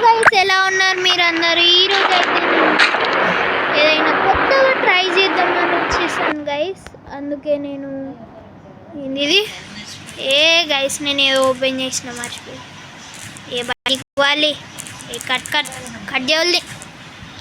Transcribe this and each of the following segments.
Guys ఎలా ఉన్నారు మీరందరూ? ఈరోజు అయితే ఏదైనా కొత్తగా ట్రై చేద్దామని వచ్చేసాను గైస్. అందుకే నేను ఇది గైస్ నేను ఏదో ఓపెన్ చేసిన మర్చిపోయి బయటికి ఇవ్వాలి. కట్ కట్ కట్ చేయాలి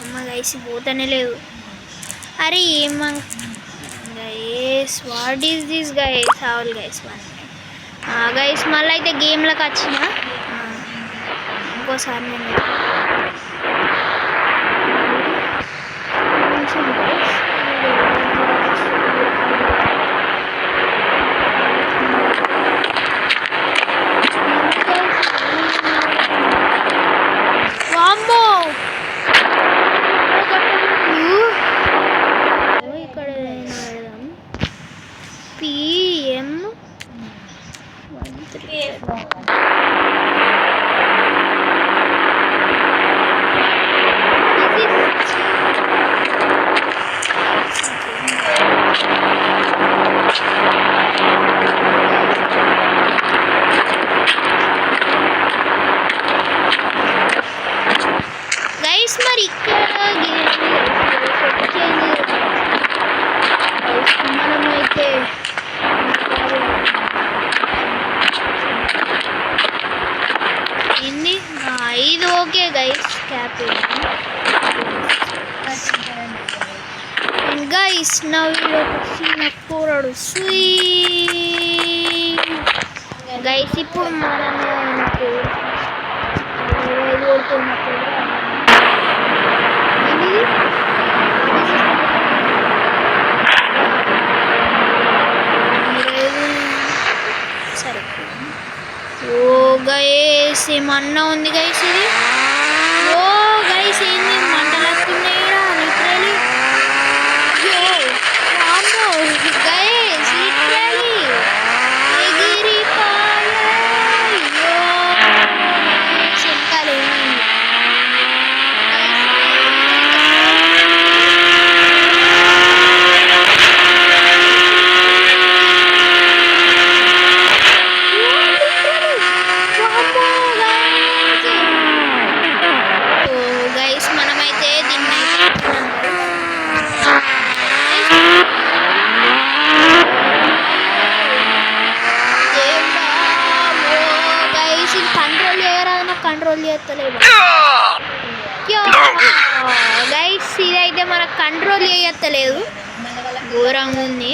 అమ్మ గైస్, పోతానే లేదు. అరే ఏమా guys, what is this guys? All guys guys మళ్ళీ అయితే గేమ్లోకి వచ్చిన ఇంకోసారి నేను ఇక్కడ PM 13 గైస్. మరి ఇక్కడ మనమైతే ఏంది ఇది ఓకే గైస్. క్యాప్ గైస్ నవ్వు కూరడు స్వీ గైస్. ఇప్పుడు మనకు సరే ఓ గైస్ ఏమన్నా ఉంది గైస్. ఇది ఓ గైస్ ఏంది మంటలు వస్తున్నాయి లిటరలీ. గైస్ లిటరలీ చెక్కాలి ఏమైంది. మనమైతే దీన్ని కంట్రోల్ చేయరా, నాకు కంట్రోల్ చేస్తలేదు గైస్. ఇదైతే మనకు కంట్రోల్ చేయలేదు, ఘోరంగా ఉంది.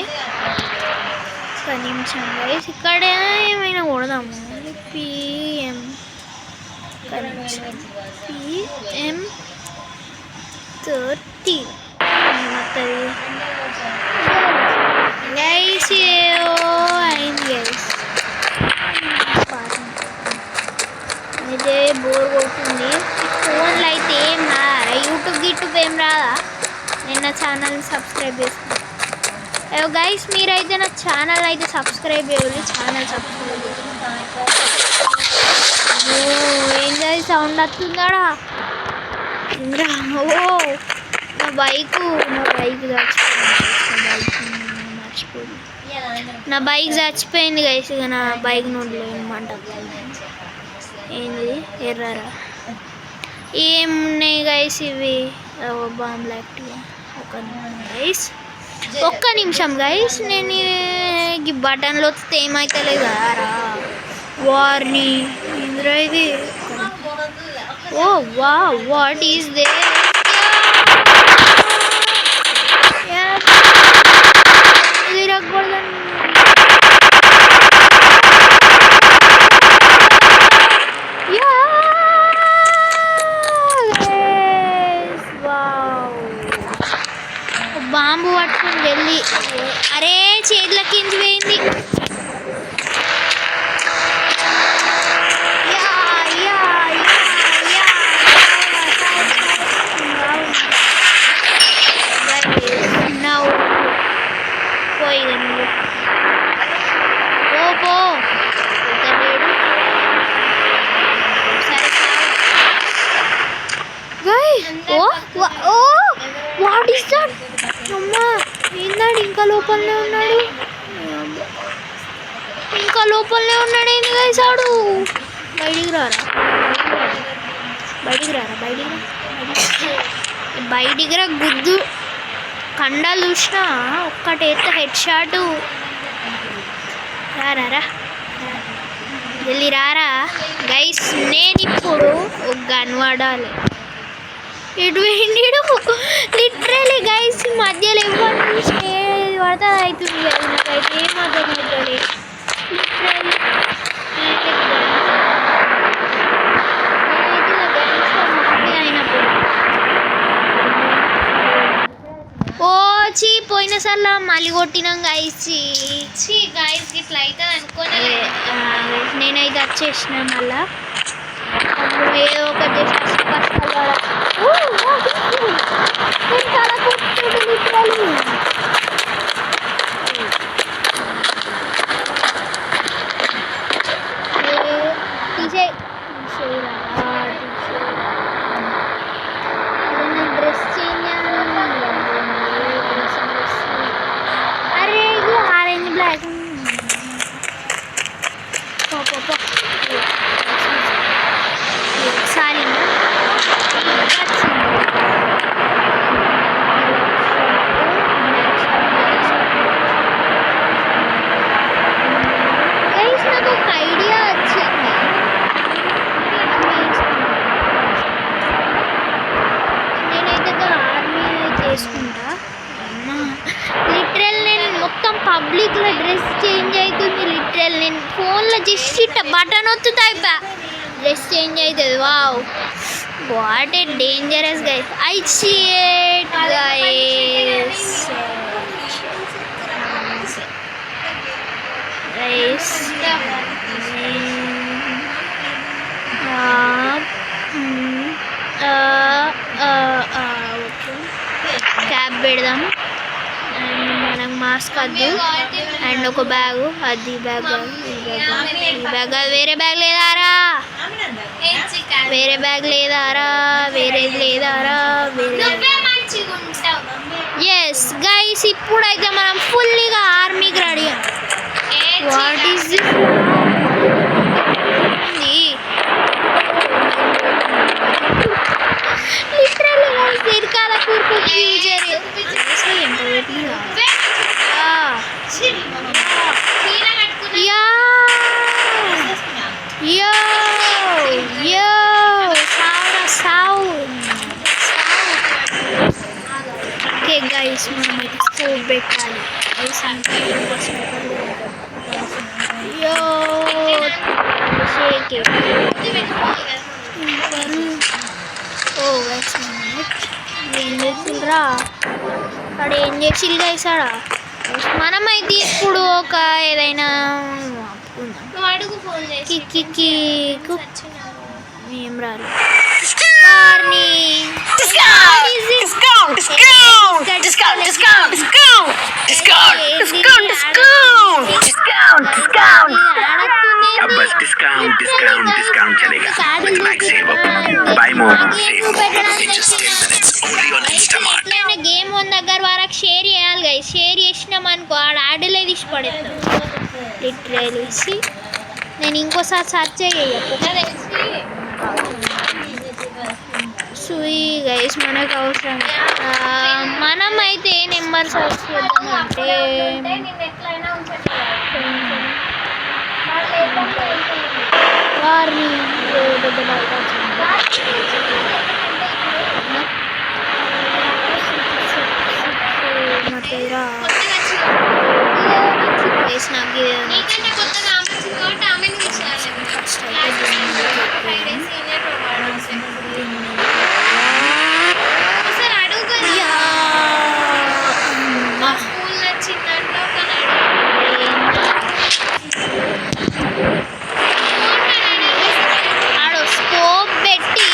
ఒక నిమిషం గైస్, ఇక్కడ ఏమైనా కొడదాము. PM PM 13 ఏమవుతుంది గైస్? అయింది గైస్. అయితే బోర్ కొడుతుంది. ఫోన్లో అయితే ఏం రాదా, యూట్యూబ్ ఏం రాదా? నేను నా ఛానల్ని సబ్స్క్రైబ్ చేసుకున్నాను గైస్. మీరైతే నా ఛానల్ అయితే సబ్స్క్రైబ్ చేయాలి. ఛానల్ సబ్స్క్రైబ్ ఏం చేసి సౌండ్ వస్తుందాడా? ఓ నా బైక్ మర్చిపోయింది. నా బైక్ చచ్చిపోయింది గైస్. ఇక నా బైక్ నుండి ఏమంట ఏంది ఎర్రరా ఏమున్నాయి గైస్ ఇవి బాంబులు యాక్టివ్. ఒక్క నిమిషం గైస్, నేను ఈ బటన్లో వస్తే ఏమవుతలేదు కదారా. వార్ని ఇంద్రా ఇది. ఓ వా వాట్ ఈస్ దే? బాంబు పట్టుకుని వెళ్ళి అరే చేతులకి ఇంచి పోయింది. పోయి పో వాట్ ఈస్ దట్? అమ్మా ఏందాడు ఇంకా లోపలనే ఉన్నాడు. ఇంకా లోపలనే ఉన్నాడు. ఏంది గైస్ ఆడు? బయటికి రారా. బయటికి రారా, బయటికి రా గుద్దు. కండాలు చూసినా ఒక్కటేస్తే హెడ్ షాటు. రారా వెళ్ళి రారా గైస్. నేను ఇప్పుడు ఒక గన్ వాడాలి. ఇటు వెళ్ళిడు లిటరలీ గైస్. మధ్యలో ఎవరు చూస్తే పడుతుంది అవుతుంది కదా. నాకైతే ఏం అర్థమవుతుంది లిటరలీ. పోయినసార్లు మళ్ళీ కొట్టినాం గైస్. గైస్ ఇట్లా అవుతుంది అనుకోని నేనైతే వచ్చేసిన. మళ్ళా ఏదో ఒకటి చేసి కష్టాలు డ్రెస్ చేంజ్. అరే ఇది ఆరెంజ్ బ్లాక్ సారీ గైస్. నాకు ఒక ఐడియా వచ్చింది. నేనైతే ఆర్మీ చేసుకుంటా. లిటరల్ నేను మొత్తం పబ్లిక్లో డ్రెస్ చేంజ్ అవుతుంది. లిటరల్ నేను ఫోన్లో జస్ట్ ఇట్ట బటన్ వస్తుంది అయిపోయా డ్రెస్ చేంజ్ అవుతుంది. Wow what a dangerous guys. I see it guys. Guys cab పెడదాం. అండ్ మనకు మాస్క్ వద్దు. అండ్ ఒక బ్యాగు. అది బ్యాగ్ ఈ బ్యాగ్ వేరే బ్యాగ్ లేదారా, వేరే బ్యాగ్ లేదారా, వేరేది లేదారా, వేరే. ఎస్ గైస్ ఇప్పుడైతే మనం ఫుల్గా ఆర్మీకి ready. What is this? Literally guys ఇరకాల కూర్పు ఫ్యూచర్ ఎంత పెట్టినా ఓకే గైస్ మనమైతే స్కోప్ పెట్టాలి. యో షేక్ ఇట్. ఓ గైస్ ఏం చేసిండ్రా అక్కడ, ఏం చేసిల్లు గైస్ ఆడ. మనమైతే ఇప్పుడు ఒక ఏదైనా కిక్కి ఏం రాదు. గేమ్ ఉన్న దగ్గర వరకు షేర్ చేయాలి గైస్. షేర్ చేసినాం అనుకో ఆడ ఆడలే తీసి పడేస్తాం లిటరలీ. నేను ఇంకోసారి సర్చ్ చేయకు సుయి గైస్. మనకు అవసరం మనం అయితే నెంబర్ సర్చ్ చేద్దామంటే వారిని మతేరా నాకు ఆడ స్కోప్ పెట్టి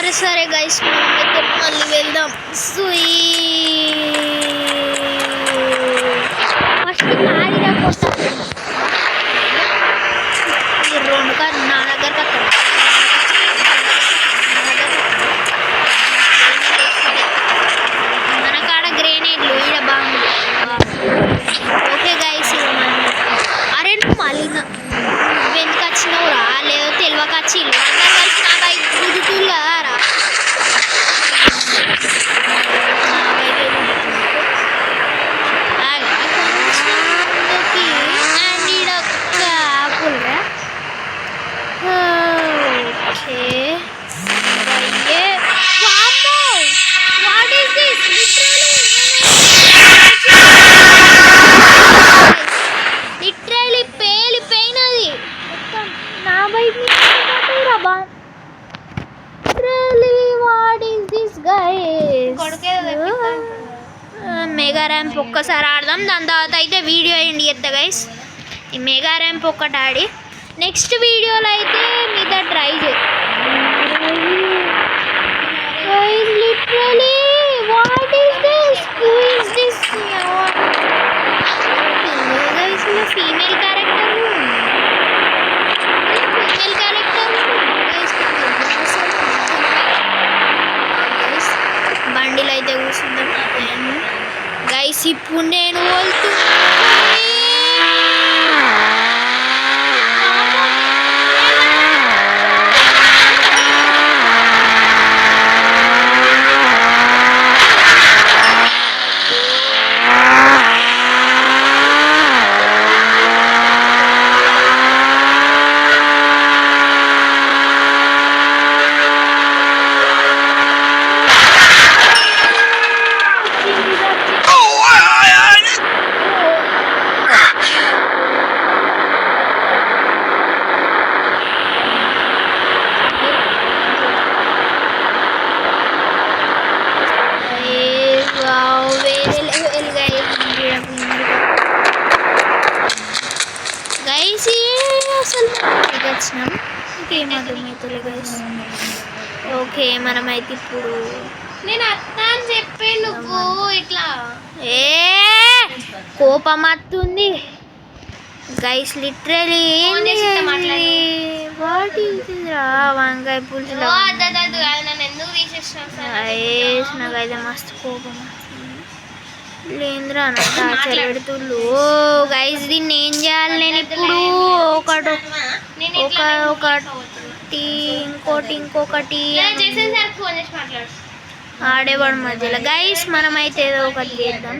సరే సరే గైస్ మనమైతే మళ్ళీ వెళ్దాం. ఫస్ట్ కాడిగా కొట్టాలి. ఈ రెండు కాదు నా దగ్గర కట్టాలి. మన కాడ గ్రేనేడ్లు ఈడ బాంబులు. ఓకే గైస్ అరే నువ్వు మళ్ళీ వెనుక వచ్చినావు రా లేదో తెలియక వచ్చి అందరు కలిసి నా బైక్ గుద్దుతులు కదా రా. లిటరలీ పేలిపోయినది నా బైక్ మెగా ర్యాంప్ ఒక్కసారి ఆడదాం. దాని తర్వాత అయితే వీడియో ఎండ్ చేస్తా గైస్. ఈ మెగా ర్యాంప్ ఒక్కటి ఆడి నెక్స్ట్ వీడియోలో అయితే మీద try literally what is this who is this female character బండిలో అయితే కూర్చుందాం గైస్. ఇప్పుడు నేను వెళ్తున్నా వచ్చినాం. ఇంకేమర్థమవుతుంది గైస్. ఓకే మనమైతే ఇప్పుడు నేను అత్తా అని చెప్పి నువ్వు ఇట్లా కోపం వస్తుంది గైస్. లిటరలీ వంకాయ పులుసు నాకైతే మస్తు కోపం లేదురా టార్చర్ పెడుతుళ్ళు. ఓ గైస్ దీన్ని ఏం చేయాలి నేను ఇప్పుడు? ఒకటి ఇంకొకటి ఆడేవాడు మధ్యలో. గైస్ మనమైతే ఏదో ఒకటి చేద్దాం.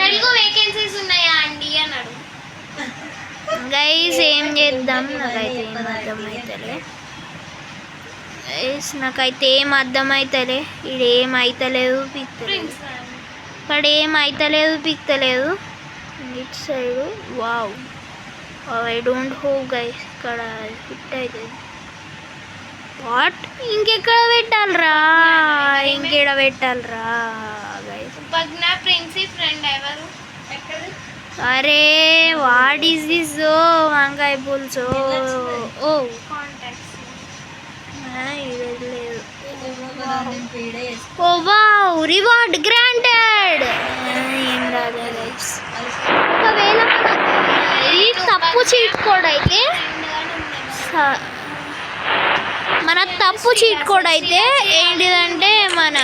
తెలుగు వేకెన్సీస్ ఉన్నాయా అండి అన్నాడు. గైస్ ఏం చేద్దాం? నాకైతే ఏం అర్థమవుతలే గైస్, నాకైతే ఏం అర్థమవుతలే. ఇక్కడ ఏం అవుతలేదు పిక్తలేదు, ఇక్కడ ఏం అవుతలేదు పిక్తలేదు. It side wow I don't hope guys ఇక్కడ ఫిట్ అవుతుంది. వాట్ ఇంకెక్కడ పెట్టాలరా? ఇంకెడ పెట్టాలరా గైస్? ప్రిన్సీ ఫ్రెండ్ ఎవరు? అరే వాట్ ఈస్ దిస్? ఓ వంకాయ పులుసు. ఓ లేదు. ఓ వావ్ రివార్డ్ గ్రాంటెడ్. ఏం రాదు గైస్. ఒకవేళ ఇది తప్పు చీట్ కోడ్ అయితే ఏంటిదంటే మన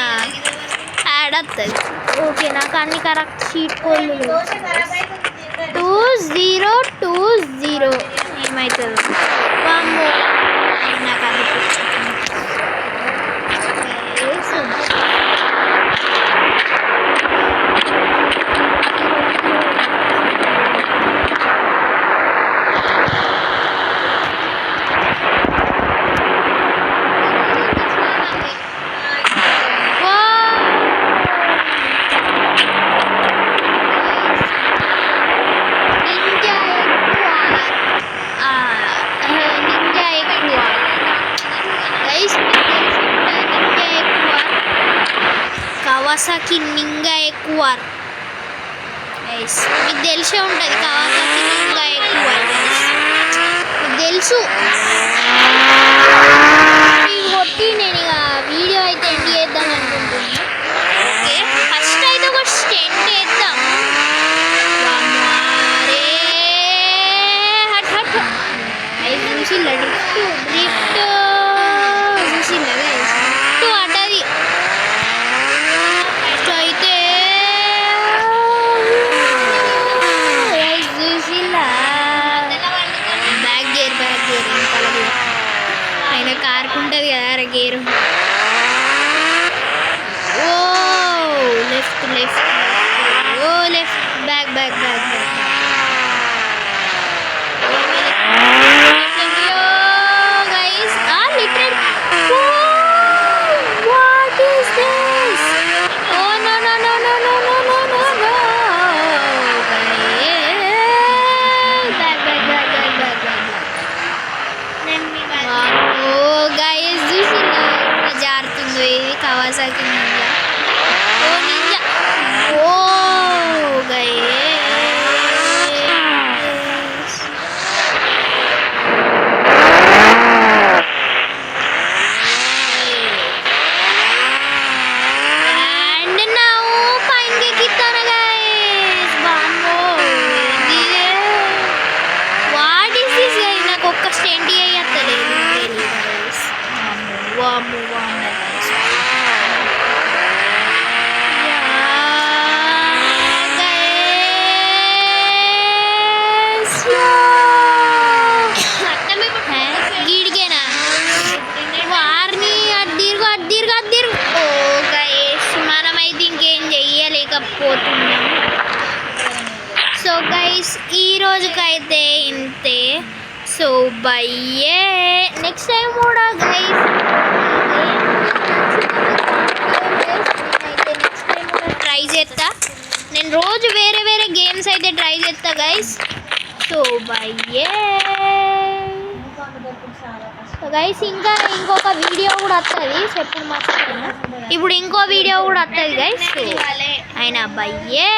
యాడ్ వస్తుంది. ఓకే నాకు అన్ని కరెక్ట్ చీట్ కోడ్లు 2020 ఏమవుతుంది వామ్మో నాకు కవాసాకి నింగా ఎక్కువ మీకు తెలిసే ఉంటుంది. కవాసాకి నింగా ఎక్కువ మీకు తెలుసు. కొట్టి నేను చూసిల్లా డ్రిఫ్ట్ డ్రిఫ్ట్ చూసిల్లా గైస్ డ్రిఫ్ట్ అడ్డది డ్రిఫ్ట్ అయితే గైస్ చూసిల్లా బ్యాక్ గేర్ వెనకాల గేర్ ఆయన కారుకుంటుంది కదా గేరు ఓ లెఫ్ట్ లెఫ్ట్ ఓ left back back back back జారుతుందో ఇది కవాసాకి నింజా ఓ నింజా ఓ అండ్ నా పైనకి ఎక్కిస్తాను గైస్ బామ్మో వాట్ ఈస్ దిస్ గైస్ నాకు ఒక్క స్టెంట్ అయ్యత్తలేదు గైస్ వామ్మో వామ్మో గీడికేనా వారిని అడ్డీరుగు అడ్డీరుగు అడ్డీరుగు ఓ గైస్ మనమైతే ఇంకేం చెయ్యలేకపోతున్నాం సో గైస్ ఈ రోజుకైతే ఇంతే సో బయ్యే నెక్స్ట్ టైం కూడా గైస్ నేనైతే నెక్స్ట్ టైం కూడా ట్రై చేస్తా నేను రోజు వేరే వేరే గేమ్స్ అయితే ట్రై చేస్తా గైస్ సో బయ్యే గైస్ ఇంకా ఇంకొక వీడియో కూడా వస్తుంది చెప్పుడు మర్చిపోయినా ఇప్పుడు ఇంకో వీడియో కూడా వస్తుంది గైస్ అయినా బయ్యే